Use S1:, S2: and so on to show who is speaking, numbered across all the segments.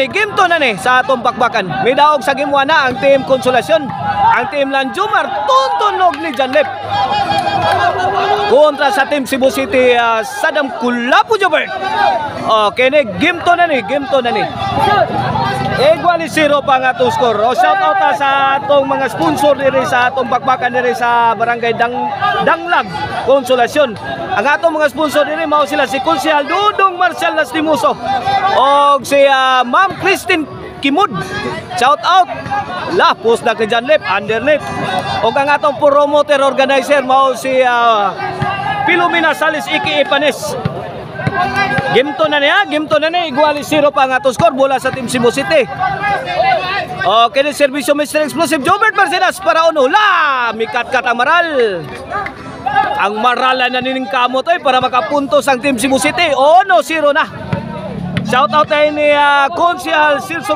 S1: game to na ni sa atong bakbakan. May daog sa game 1 na ang team Konsolasyon. Ang team Lanjumar tuntunog ni Janlep. Kontra sa team Cebu City Sadam Kulapo Jobert. Okay ni game to na ni. Equally 0 pa nga itong score. Shout out sa atong mga sponsor diri sa atong bakbakan diri sa barangay Danglag, Konsolasyon. Ang atong mga sponsor diri mao sila si Konsehal Dudong Marcial Lastimoso o si Ma'am Christine Kimud. Shout out. Post na kay Janlep underneath. O ang atong promoter organizer mao si Pilomena Salis Iki Ipanes. Game to na niya, iguali 0 pa ang atong score bola sa team Cebu City. Okay, ni serbisyo Mr. Explosive Jobert Marcenas para uno. Mikat-kat ang maral. Ang maralan na nining kamot para makapuntos ang team Cebu City. 1-0 na. Shout out tayo ni Konsehal Sirso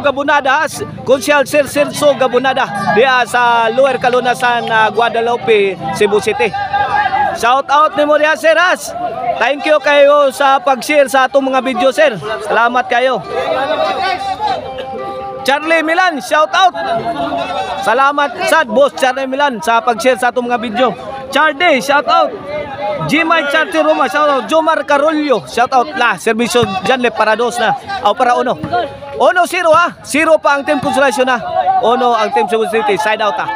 S1: Gabunada, diya sa Lower Kalunasan, Guadalupe, Cebu City. Shout out ni Moria Seras. Thank you kayo sa pag-share sa atong mga video, sir. Salamat kayo. Charlie Milan, shout out. Salamat sad boss Charlie Milan sa pag-share sa atong mga video. Chardy, shout out. Jimay Charty Roma, shout out. Jomar Carolio, shout out. Serbisyo Janlep para dos na. Para 1. 1-0 ha. 0 pa ang team Konsolasyon na. 1 ang team Cebu City. Side out ha.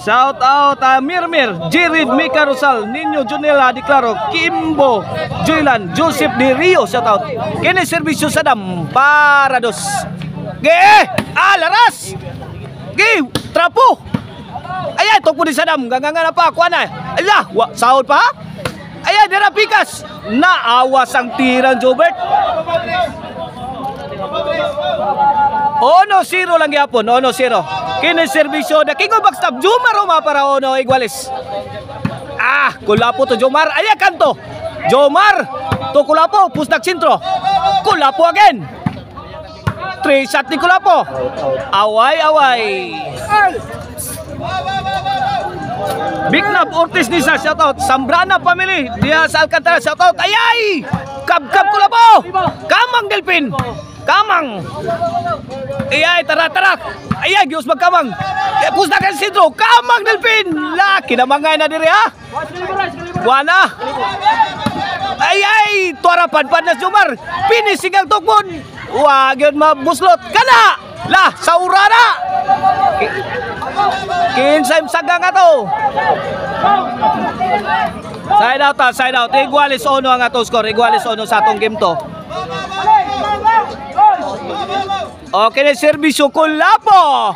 S1: Shout out Mirmir, Jirid Mika Rosal, Nino Junela Di Claro, Kimbo, Joylan, Joseph Di Rio, shout out. Kini serbisyo Sadam para dos. Laras. Trapo. Ay, tok po di Sadam, ganganga na pa, kuha na. Sahod pa ha? Ay, dira pikas. Naawas ang tirang Jobert. 1-0 lang yapon, 1-0. Kini serbisyo na King of Backstab, Jomar Roma para 1 iguales. Kulapo to Jomar. Kanto. Jomar to Kulapo, pusdak sintro. Kulapo again. 3 shot ni Kulapo. Away. Big Nab Ortiz Nisa, shout out. Sambrana family dia sa Alcantara, shout out. Kab Kulapo. Kamang Delpin. Kamang. Tara. Gius magkamang. Pustakan sintro. Kamang Delpin. Kinamangay na diri ha. Buwana. Tuara padpad na Jomar. Finishing ang tukbon. Gyud mabuslot. Kana. Saura na. Kinsay saga nga to. Side out. Igualis 1 ang atong score. Igualis 1 sa atong game to. Okay na serbisyo Kulapo.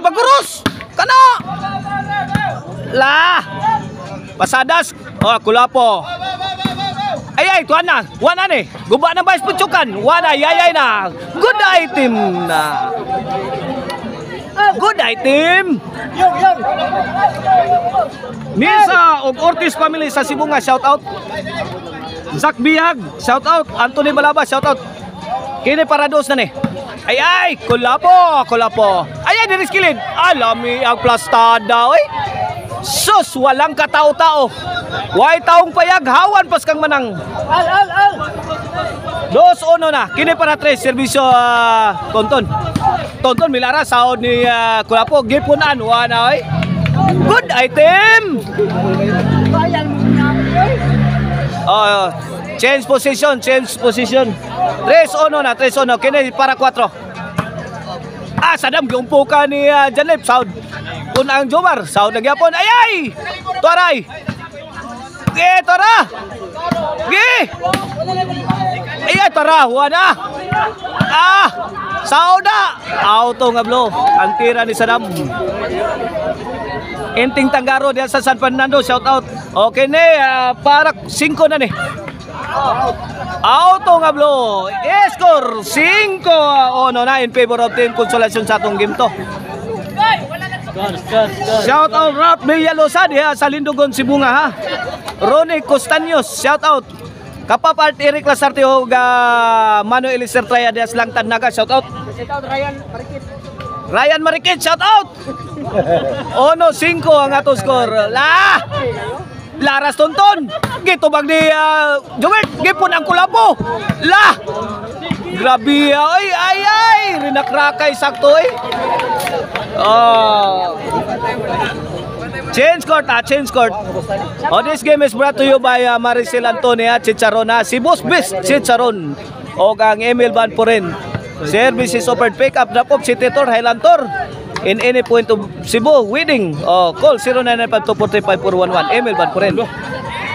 S1: Bagurus. Kana. Pasadas. Kulapo. Tuan na. Wana ni. Guba na ba ispuntsukan? Wana, yayay na. Good item na. Good item. Nisa og Ortiz family sa Sibunga, shout out. Zak Bihag, shout out. Anthony Balaba, shout out. Kini para dos na ni. Kulapo. Diri skilid. Alami ang plastada, Sus, walang katao-tao. Way taong payag, hawan pas kang manang. 2-1 na. Kini para 3, serbisyo Tonton Milara, sahod ni Kulapo. Gipunan, wana, good item. Change position. 3-1 na. Kini para 4. Sadam giumpukan ni Janlep, sahod. Ang Jomar, sahod na gyapon. Tuaray. Tara. Tara, wana. Sahod na. Auto nga blow. Ang tira ni Sadam. Enting Tanggaro diyan sa San Fernando, shout out. Okay ni, para 5 na ni. Auto nga blow. Score 5-1 na in favor of team Konsolasyon sa atong game to. Shout out Rap Villalosad sa Lindogon, Sibunga ha. Ronnie Costaños, shout out. Kapapart Eric Lasarte o Manuel Esertraya dias Langtan Naga, shout out. Ryan Marikit, shout out. 1-5 ang atong score. Laras tonton. Gitubag ni Jobert. Gipon ang kulapo. La. Grabe ay. Rinakrakay sakto eh. Oh. Change court. This game is brought to you by Maricel Antonia Chicharon. Si Boss Best Chicharon. O ang Emil Van Puren. Service is offered pick up, drop off, City Tour, Highland Tour. In any point of Cebu, wedding. Call 0995-243-5411. Emil Van Puren.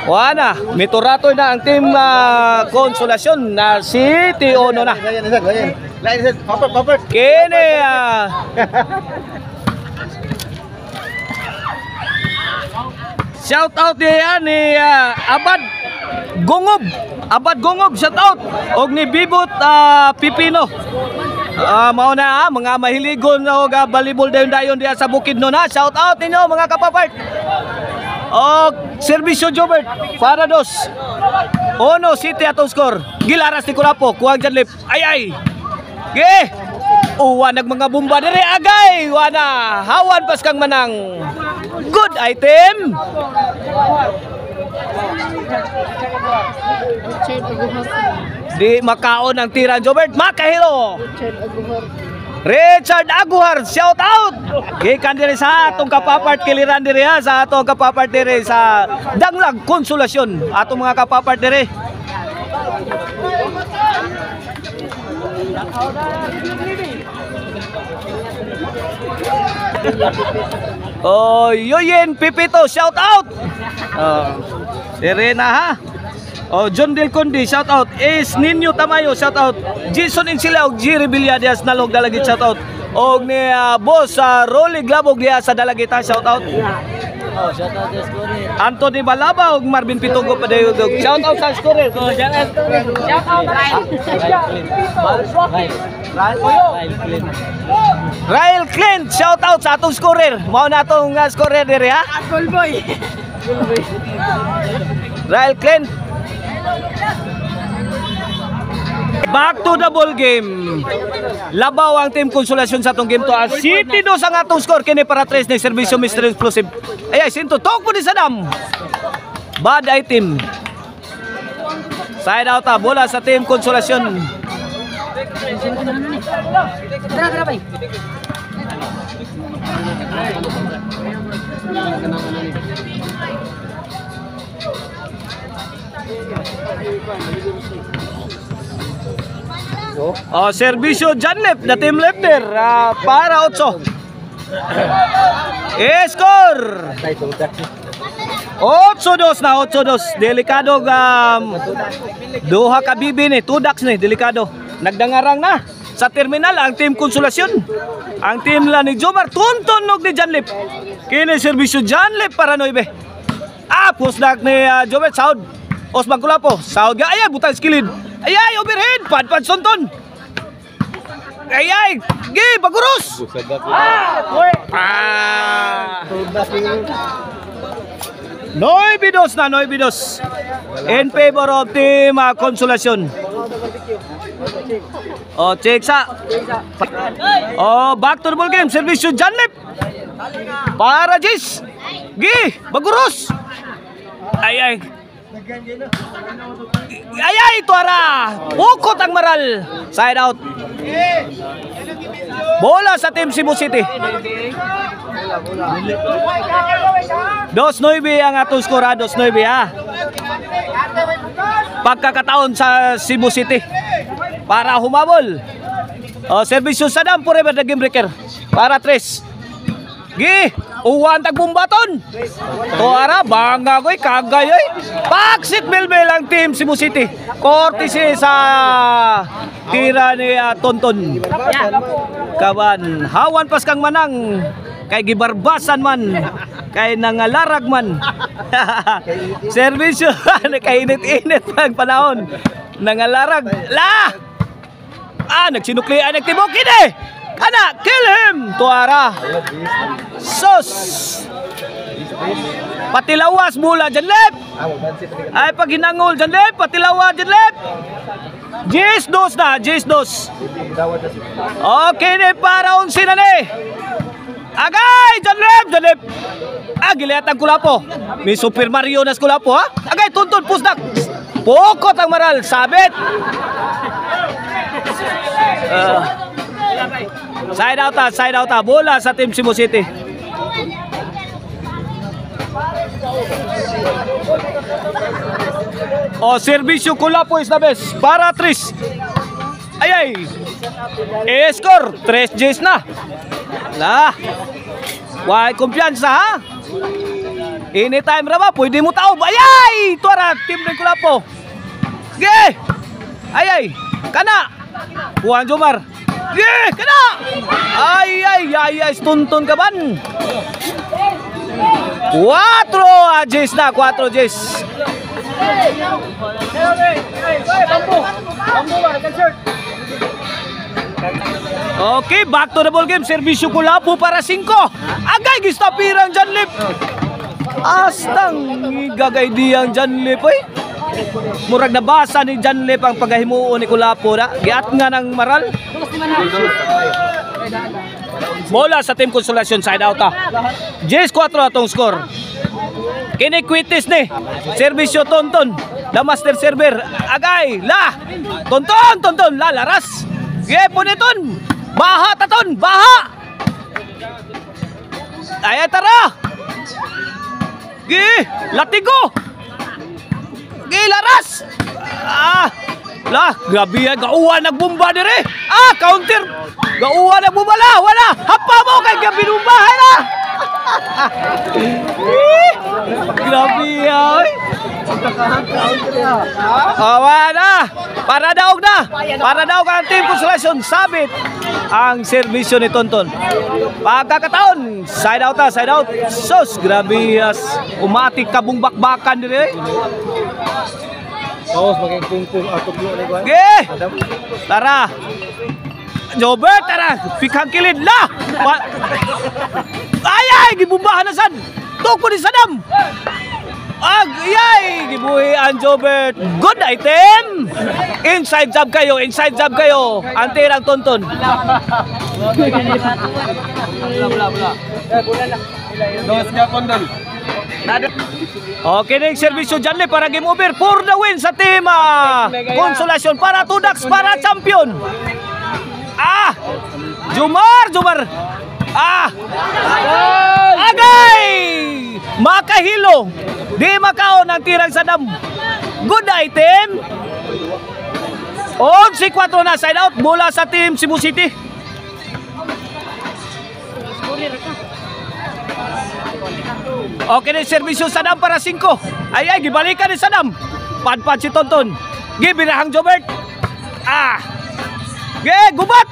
S1: Wana, miturato na ang team Konsolasyon na City Ono na. Kene shout out niya ni Abad Gongob shout out og ni Bibot Pipino. Mao na mga mahiligon og volleyball dayon diya sa Bukidnon na. Shout out ninyo mga kapapart. Og serbisyo Jobert para dos. Ono City atong score. Gilaras ni Kurapo, kuwang janlip. Ay. Ge. Uwan mga bomba dire agay. Wana, hawan pas kang manang. Good item. Di makaon ang tiran Jobert, makahiro. Richard Aguhar, shout out. Gikan diri sa atong kapapart kiliran diri sa atong kapapart diri sa Danglag Konsolasyon. Atong mga kapapart diri. Yoyen Pipito, shout out. Serena ha. John Del Conde, shout out. Is Ninyo Tamayo, shout out. Jason Insilaw, G. Rebilladias, nalog dalagit, shout out. Og ni boss Rolly Glabog diya sa dalagit, shout out. Shout out sa scorer. Anthony Balaba og Marvin Pitugo pa dayo. Shout out sa scorer. Shout out Rael Clint, shout out sa atong scorer. Mao na atong scorer dire ha. Goal boy. Rael Clint. Back to the ball game. Labaw ang team Konsolasyon sa atong game to. City dos ang atong score kini para 3 ni serbisyo Mr. Explosive. Ay sinto tok po ni Sadam. Bad item. Side out bola sa team Konsolasyon. Tara bay. Servisyo Janlep na team lefter para 8. Score 8-2 na 8-2. Delikado duha ka bibi ni tudaks ni delikado. Nagdangarang na sa terminal ang team Konsolasyon. Ang team la ni Jomar tuntunog ni Janlep. Kini servisyo Janlep para 9. Pusdak ni Jomar Saud. Osman Kulapo, Saud ga ay butang skilid. Ay overhead, pad sonton. Ay gi bagurus. Noibidos na Noibidos. In favor of team Konsolasyon. Check sa. Back to the ball game. Servisyo Janlep. Para Jis. Gi bagurus. Ay tuara. Ukot ang maral. Side out. Bola sa team Cebu City. 2-9 ang atong skora. 2-9 ha. Pagkakataon sa Cebu City para humabol. Servisyo Sadam forever the game breaker para 3. Gi, uwan tagbumbaton. Tuara bangga koy kagay ay. Paksit Belbel ang team Cebu City. Courtesy sa tira ni Tonton. Kawan, hawan pas kang manang kay gibarbasan man kay nangalarag man. Servisyo kay init-init ang panahon. Nangalarag. La! Nagsinuklian nagtibok kini. Ana, kill him! Tuara. Sus! Patilawas mula Janlep. Ay pag hinangol Janlep, patilawa Janlep. Jis dos na, Jis dos. Okay ni para 11 na ni. Agay! Janlip! Giliat ang Kulapo. May Super Mario na sa Kulapo, ha? Agay, tuntun, pusdak. Pokot ang maral, sabit. Side out ha. Bola sa Team Cebu City. Servisyo Kulapo is the best. Para Tris. Ay. Score 3 Gs na. Why kumpiyansa ha? Anytime ra ba pwede mo taob. Ay! Tuara team ng Kulapo. Ge! Ay! Kana! Juan Jomar. Ge! Kana! Ay! Tuntun ka ban? 4 Gs na. 4 Gs. Okay, back to the ball game. Servisyo Kulapo para 5. Agay, gistapirang Janlip. Astang gagay diyang Janlip, eh. Murag nabasa ni Janlip ang paghahimuon ni Kulapo na. Giat nga ng maral. Bola sa Team Consolation, side out ha. Gs 4 atong score. Kinikwitis ni Servisyo Tonton. The master server. Agay, Tonton, laras. Puniton. Baha taton, baha. Ay tara. Latigo. Laras. Grabe yan, gauwa nagbumba dire. Counter. Gauwa nagbumba wala. Hapa mo kay gabinumbahan na. Grabe yan. Wala. Para daog ang Team Consolation. Sabit ang servisyo ni Tonton. Pagkakataon, side out. Sos, grabe yas. Umatik kabung bakbakan dire. Tara. Jobert, tara. Pikang kilid la. Ay, gibumbahan na sad. Tuko ni Sadam. Gibuhi ang Jobert. Good item. Inside job kayo. Ang tirang Tonton. Okay, next servisyo dyan para game over for the win sa team Consolation para Tudax para champion. Jumar. Agay! Makahilo. Di makaon ang tirang Sadam. Good item. 11-4 na side out. Bola sa Team Cebu City. Okay na servisyo Sadam para 5. Ay, gibalikan ni Sadam. Padpad si Tonton. Gibirahang Jobert. Gubat.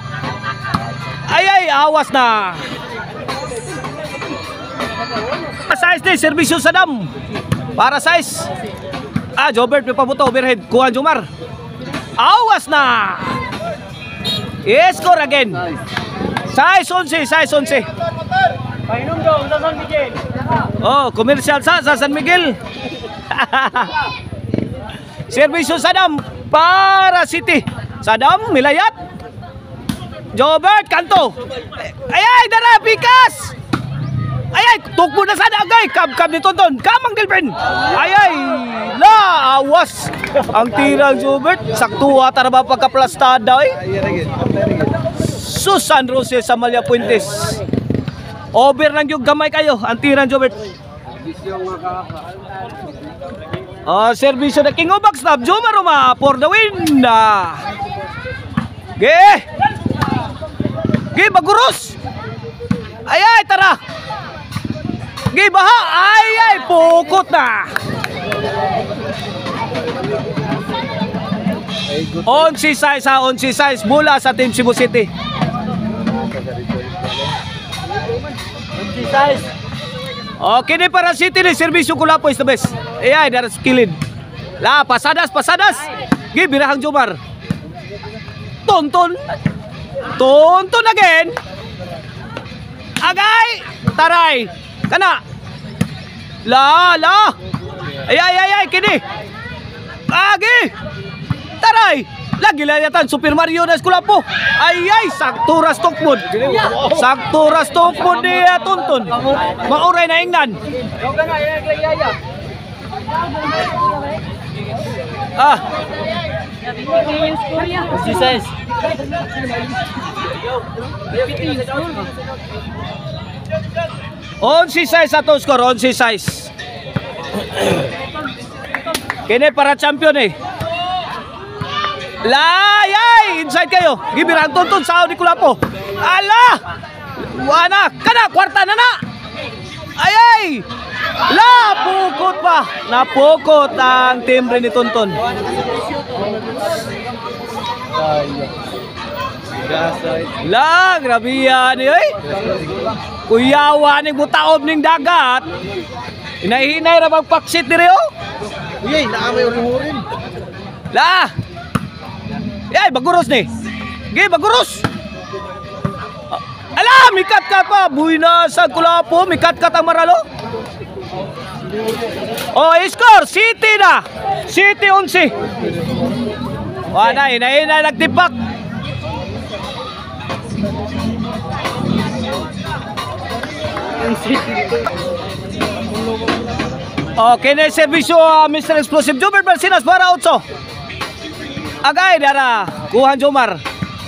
S1: Ay, awas na. Size ni servisyo Sadam. Para size. Jobert may pabuto overhead. Kuha Jomar. Awas na. Score again. Size 11. Painom daw sa San Miguel. Commercial sa San Miguel. Servisyo Sadam para City. Sadam milayat. Jobert kanto. Ay, dara pikas. Ay, tukbo na sana agay. Kab ni Tonton. Kamang Delpin. Awas. Ang tirang Jobert. Saktuwa taraba pagkaplastada. Susan Rose Samalia Puentes. Over lang yung gamay kayo. Ang tirang Jobert. Servisyo na King of Backstab. Jomar Roma for the win. Baguros. Ay, tara. Baha. Ay, pukot na. 11 size bola sa Team Cebu City. 11 size. Okay ni para City ni servisyo Kulapo is the best. Ay, daras kilid. Pasadas. Birahang Jomar. Tonton again. Agay. Taray. Kana. Ay, kini. Taray. Lagi layatan Super Mario na Kulapo. Ay sakturas tokmod. Sakturas tokmod ni Tonton. Mauray na ingnan.
S2: Si size.
S1: On si size ato score, on si size. Kini para champion eh. Layay! Inside kayo. Gibirang Tonton sa ni Kulapo. Ala! Wana! Kana! Kwarta na na! Ayay! Napukot pa! Napukot ang timbre ni Tonton. La! Grabe yan eh! Kuyawa ni mutaob ning dagat. Hinay-hinay na magpaksit ni Rio.
S3: Uyay, naamay uring-uring.
S1: La! Yay, baguros ni. Gi, baguros. Ala, mikat ka pa. Buhay na sa Kulapo, mikat ka ang Maralo. Oh, score, City na. City 11. Wala, hinay-hinay nagtipak. Okay na servisyo Mr. Explosive Jumar Balsinas para 8. Agay dara kuhan Jomar.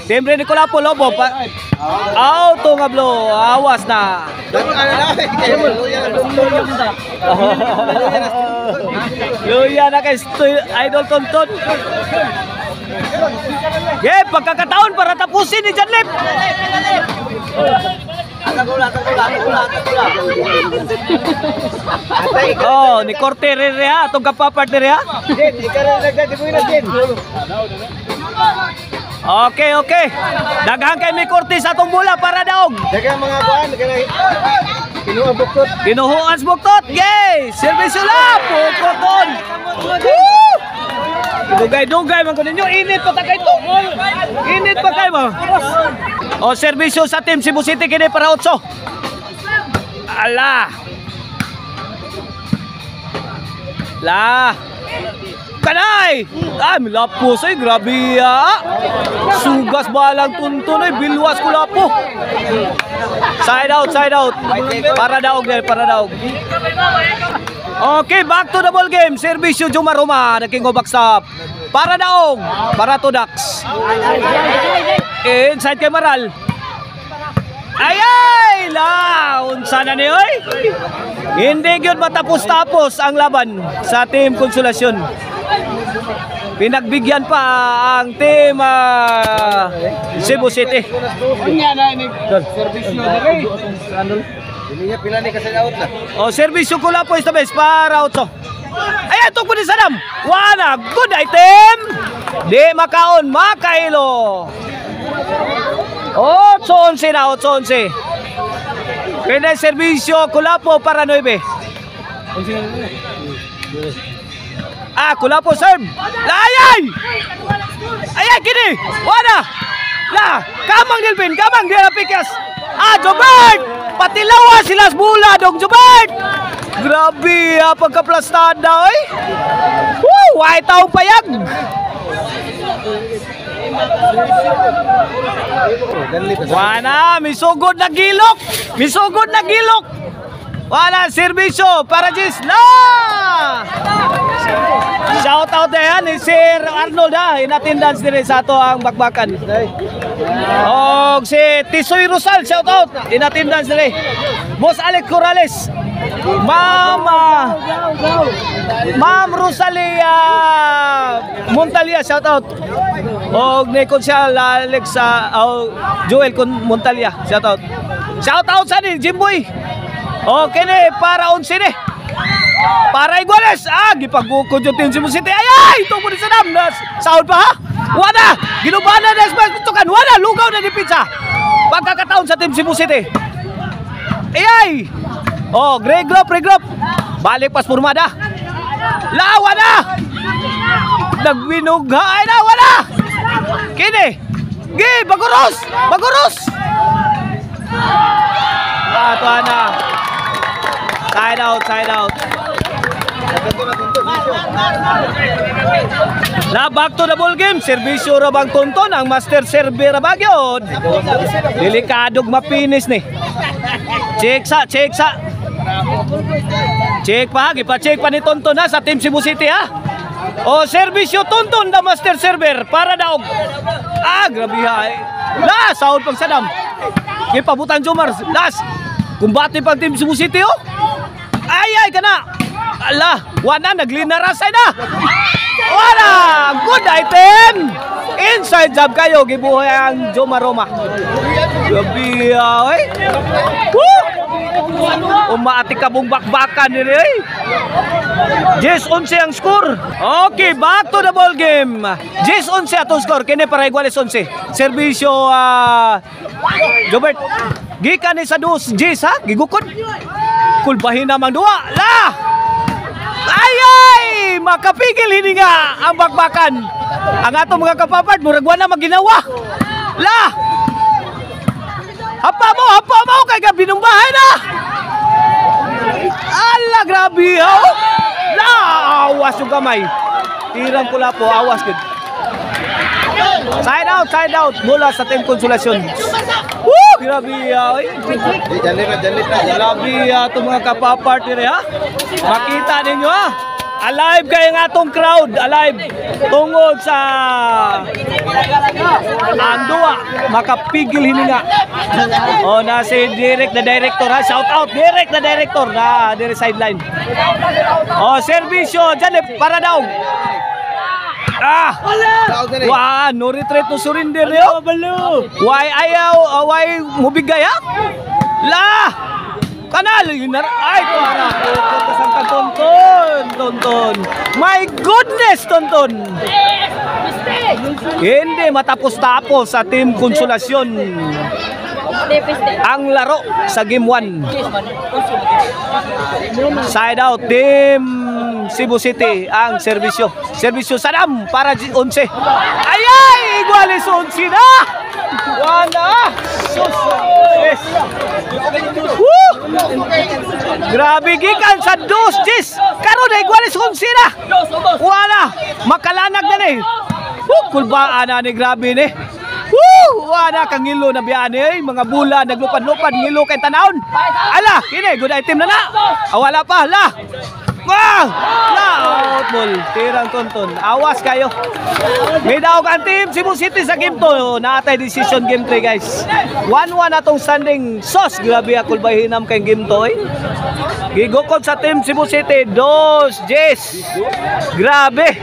S1: Timbre ni Kulapo Lobo. Auto nga blo. Awas na. Luya na kay Idol Tonton. Pagkakataon para tapusin ni Janlip. Oh, ni Corte Rerea atong kapapart Rerea. Okay. Daghang kay mi Corte sa atong bola para daog.
S3: Daghang mga kuan, kinuha buktot.
S1: Kinuhuan buktot. Yay! Servisyo la pukoton. Dugay-dugay man ko ninyo. Init pa ta kay to. Init pa kay mo. O servisyo sa team Cebu City kini para 8. Ala. La. Kanay! Milapos ay grabe sugas balang Tonton ay bilwas Kulapo. Side out. Para daog. Okay, back to the ball game. Servisyo Jomar Roma, naging go backstop. Para daog, para to Dax. Inside kay Maral. Ayay! Unsa na ni oy? Hindi gyud matapos-tapos ang laban sa Team Konsolasyon. Pinagbigyan pa ang team Cebu City. Servisyo Kulapo is the best para 8. Ayan, ito po ni Sadam. Wana, good item. Di makaon, makailo. 8-11 na, 8-11. Kaya servisyo Kulapo para 9. Kulapo serve. Layay! Ayay, kini. Wana. La, kamang Dilpin, kamang dia pikas. Jobert! Patilawa sila sa bula dong Jobert. Grabe, pagkaplastada oy. Woo, ay taong payag. Wana, misugod na gilok. Wala, servisyo para Gisla. Shout out na yan ni Sir Arnold inattendance din sa ato ang bakbakan. O si Tisoy Rosal, shout out inattendance din. Boss Alex Corrales, Ma'am Rosalia Montalia, shout out. O ni Konsyal Alex Joel Montalia, shout out. Shout out sa ni Jimboy. Okay ni para 11 ni. Para Iguales, gipagukod yung Team Cebu City. Ito po ni Sadam. Sound pa ha? Wala! Ginubahan na tukan. Wala! Lugaw na ni pizza. Pagkakataon sa Team Cebu City. Regroup. Balik pas formada. Lawa na! Nagwinughay na. Wala! Kini! Baguros! Ito na. Side out. Na back to the ball game, serbisyo ra bang Tonton ang master server ra bagyod. Delikadog mapinis ni. Check sa. Check pa, gipa-check pa ni Tonton ha sa Team Cebu City ha. O serbisyo Tonton the master server para daog. Grabe ha. Last out pang Sadam. Gipabutan Jomar. Last. Kumbati pang Team Cebu City oh. Ay kana. Ala, wala naglinarasay na. Wala! Good item! Inside job kayo, gibuhay ang Jomar Roma. Gabi, ay. Woo! Umaati ka mong bakbakan nila, eh. 10-11 ang score. Okay, back to the ball game. 10-11 atong score. Kini para iguales 11. Servisyo, Jobert. Gikan ni sa dos, Jis, ha? Gigukod. Kulbahin namang dua. Lah! Ay! Makapigil hininga ang bakbakan. Ang atong mga kapapad, muragwa na maginawa. Lah! Hapa mo! Kay ka binumbahay na! Ala, grabe, oh! Lah! Awas yung kamay. Tirang pula po, awas good. Side out mula sa Team Konsolasyon. Woo! Grabe, grabe itong mga kapapartner ha. Makita ninyo ha. Alive kayo ng atong crowd. Alive. Tungod sa Andua. Makapigil hininga. O na si direct na director ha. Shout out direct na director na dire sideline. O serbisyo dyan para daw. Wah, no retreat, no surrender yo. Why ayaw, why mubigay ha? Lah! Kanal, ay, para. Kasangka Tonton. My goodness, Tonton. Hindi matapos-tapos sa Team Konsolasyon ang laro sa game 1. Side out, Team Cebu City ang serbisyo. Serbisyo Sadam para 11. Ay! Iguales 11 na! Wala! Yes! Woo! Grabe gikan sa dos, Jis! Karon na iguales 11 na! Wala! Makalanag na ni! Kulbaan na ni, grabe ni! Woo! Wala kang ngilo na biyaan eh. Mga bula, naglupad-lupad, ngilo kay tanawon. Ala! Kini, good item na na! Wala pa, la! Out ball, tirang Tonton. Awas kayo. May daog ang Team Cebu City sa game 2. Naatay decision game 3 guys. 1-1 atong standing. Sos, grabe akol ba hinam kay game 2 eh. Gigukod sa Team Cebu City 2-10. Grabe.